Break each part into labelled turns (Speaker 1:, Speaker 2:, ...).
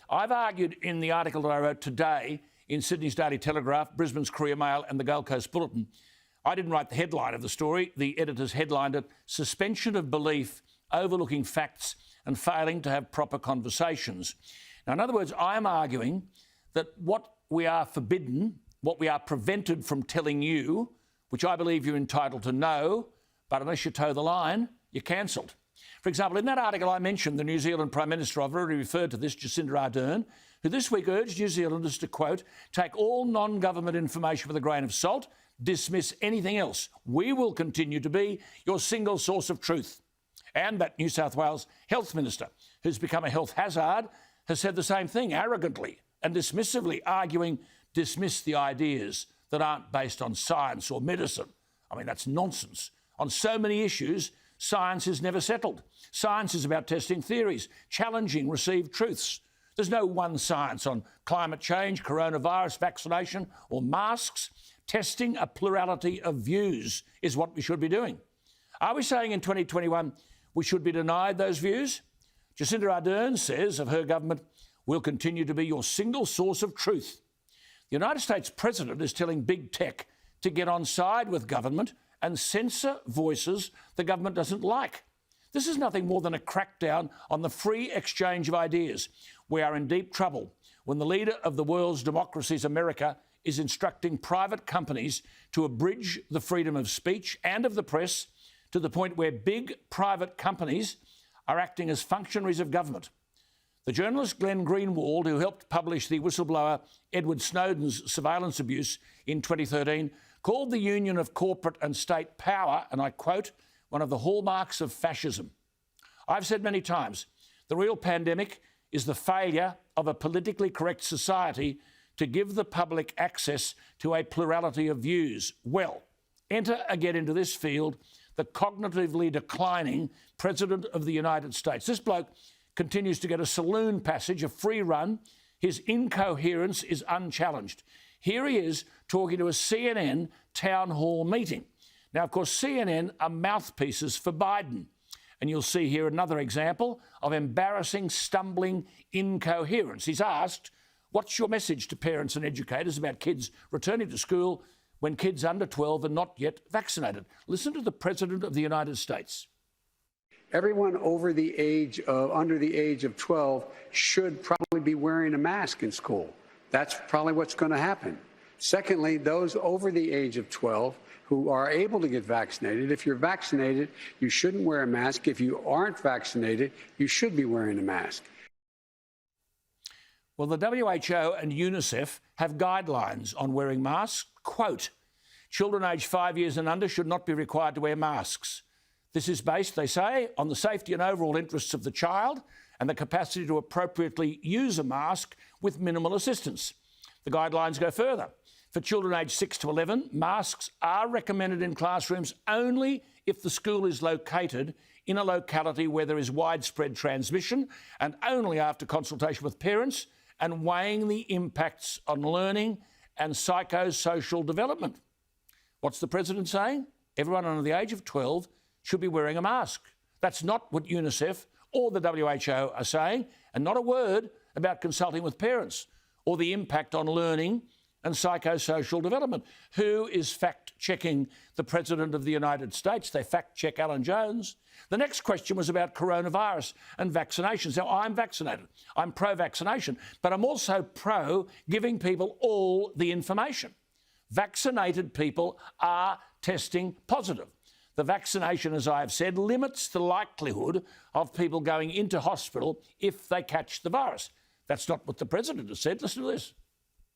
Speaker 1: I've argued in the article that I wrote today in Sydney's Daily Telegraph, Brisbane's Courier Mail and the Gold Coast Bulletin. I didn't write the headline of the story. The editors headlined it, "Suspension of Belief, Overlooking Facts and Failing to Have Proper Conversations." Now, in other words, I am arguing that what we are forbidden, what we are prevented from telling you, which I believe you're entitled to know, but unless you toe the line, you're cancelled. For example, in that article I mentioned the New Zealand Prime Minister, I've already referred to this, Jacinda Ardern, who this week urged New Zealanders to, quote, "take all non-government information with a grain of salt, dismiss anything else. We will continue to be your single source of truth." And that New South Wales Health Minister, who's become a health hazard, has said the same thing arrogantly and dismissively, arguing, dismiss the ideas that aren't based on science or medicine. I mean, that's nonsense. On so many issues, science is never settled. Science is about testing theories, challenging received truths. There's no one science on climate change, coronavirus, vaccination or masks. Testing a plurality of views is what we should be doing. Are we saying in 2021 we should be denied those views? Jacinda Ardern says of her government, "We'll continue to be your single source of truth." The United States President is telling big tech to get on side with government and censor voices the government doesn't like. This is nothing more than a crackdown on the free exchange of ideas. We are in deep trouble when the leader of the world's democracies, America, is instructing private companies to abridge the freedom of speech and of the press to the point where big private companies are acting as functionaries of government. The journalist Glenn Greenwald, who helped publish the whistleblower Edward Snowden's surveillance abuse in 2013, called the union of corporate and state power, and I quote, "one of the hallmarks of fascism." I've said many times, the real pandemic is the failure of a politically correct society to give the public access to a plurality of views. Well, enter again into this field the cognitively declining President of the United States. This bloke continues to get a saloon passage, a free run. His incoherence is unchallenged. Here he is talking to a CNN town hall meeting. Now, of course, CNN are mouthpieces for Biden. And you'll see here another example of embarrassing, stumbling incoherence. He's asked, "What's your message to parents and educators about kids returning to school when kids under 12 are not yet vaccinated?" Listen to the President of the United States.
Speaker 2: Everyone under the age of 12 should probably be wearing a mask in school. That's probably what's going to happen. Secondly, those over the age of 12 who are able to get vaccinated, if you're vaccinated, you shouldn't wear a mask. If you aren't vaccinated, you should be wearing a mask.
Speaker 1: Well, the WHO and UNICEF have guidelines on wearing masks. Quote, "Children aged 5 years and under should not be required to wear masks. This is based, they say, on the safety and overall interests of the child and the capacity to appropriately use a mask with minimal assistance." The guidelines go further. For children aged 6 to 11, masks are recommended in classrooms only if the school is located in a locality where there is widespread transmission and only after consultation with parents and weighing the impacts on learning and psychosocial development. What's the President saying? Everyone under the age of 12 should be wearing a mask. That's not what UNICEF or the WHO are saying, and not a word about consulting with parents or the impact on learning and psychosocial development. Who is fact-checking the President of the United States? They fact-check Alan Jones. The next question was about coronavirus and vaccinations. Now, I'm vaccinated. I'm pro-vaccination, but I'm also pro giving people all the information. Vaccinated people are testing positive. The vaccination, as I have said, limits the likelihood of people going into hospital if they catch the virus. That's not what the President has said. Listen to this.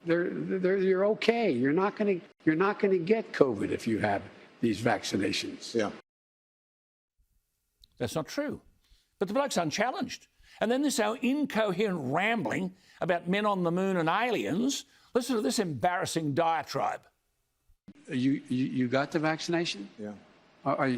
Speaker 2: You're okay. You're not going to get COVID if you have these vaccinations.
Speaker 3: Yeah.
Speaker 1: That's not true. But the bloke's unchallenged. And then this our incoherent rambling about men on the moon and aliens. Listen to this embarrassing diatribe.
Speaker 2: You got the vaccination?
Speaker 3: Yeah.
Speaker 2: Are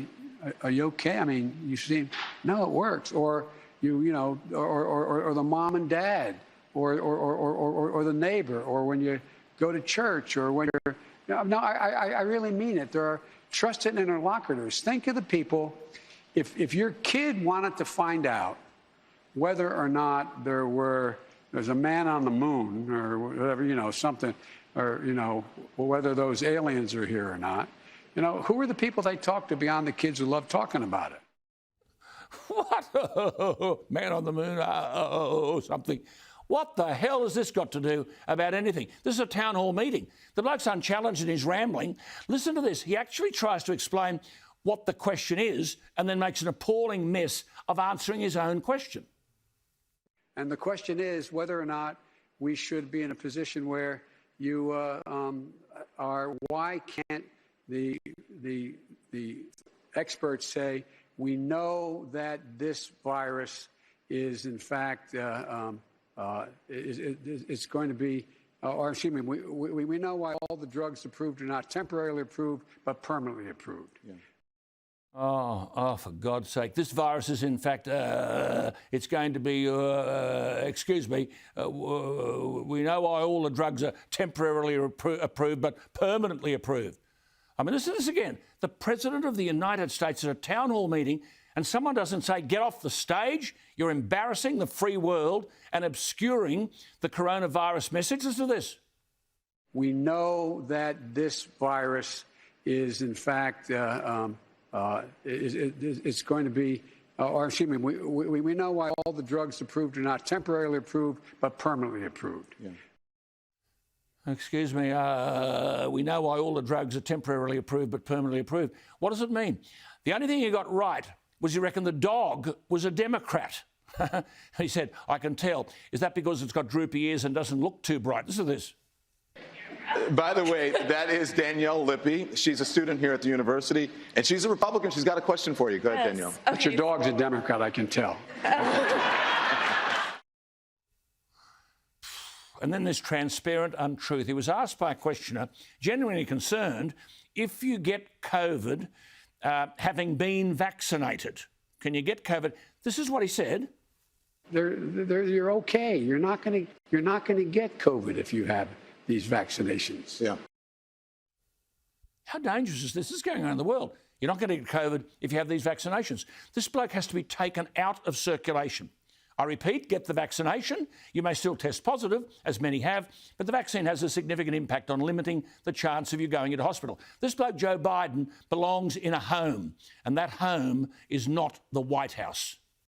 Speaker 2: you okay? I mean, you seem, no, it works. Or or the mom and dad, or the neighbor, or when you go to church, or when you're, no, I really mean it. There are trusted interlocutors. Think of the people. If your kid wanted to find out whether or not there were there's a man on the moon or whatever, something, or, whether those aliens are here or not. Who are the people they talk to beyond the kids who love talking about it?
Speaker 1: What? Man on the moon, something. What the hell has this got to do about anything? This is a town hall meeting. The bloke's unchallenged and he's rambling. Listen to this. He actually tries to explain what the question is and then makes an appalling mess of answering his own question.
Speaker 2: And the question is whether or not we should be in a position where you are. Why can't the experts say we know that this virus is in fact it's going to be, or excuse me, we know why all the drugs approved are not temporarily approved but permanently approved. Yeah.
Speaker 1: Oh, for God's sake. This virus is, in fact, it's going to be, excuse me, we know why all the drugs are temporarily approved but permanently approved. I mean, listen to this again. The President of the United States at a town hall meeting, and someone doesn't say, get off the stage, you're embarrassing the free world and obscuring the coronavirus message. Listen to this.
Speaker 2: We know that this virus is, in fact, it's going to be, or excuse me, we know why all the drugs approved are not temporarily approved but permanently approved. Yeah.
Speaker 1: Excuse me, we know why all the drugs are temporarily approved but permanently approved. What does it mean? The only thing he got right was he reckoned the dog was a Democrat. He said, I can tell. Is that because it's got droopy ears and doesn't look too bright? Listen to this.
Speaker 3: By the way, that is Danielle Lippy. She's a student here at the university, and she's a Republican. She's got a question for you. Go ahead, Danielle.
Speaker 2: Okay. But your dog's a Democrat, I can tell.
Speaker 1: And then this transparent untruth. He was asked by a questioner, genuinely concerned, if you get COVID having been vaccinated, can you get COVID? This is what he said.
Speaker 2: You're okay. You're not going to get COVID if you have these vaccinations.
Speaker 3: Yeah.
Speaker 1: How dangerous is this? This is going on in the world. You're not going to get COVID if you have these vaccinations. This bloke has to be taken out of circulation. I repeat, get the vaccination. You may still test positive, as many have, but the vaccine has a significant impact on limiting the chance of you going into hospital. This bloke, Joe Biden, belongs in a home, and that home is not the White House.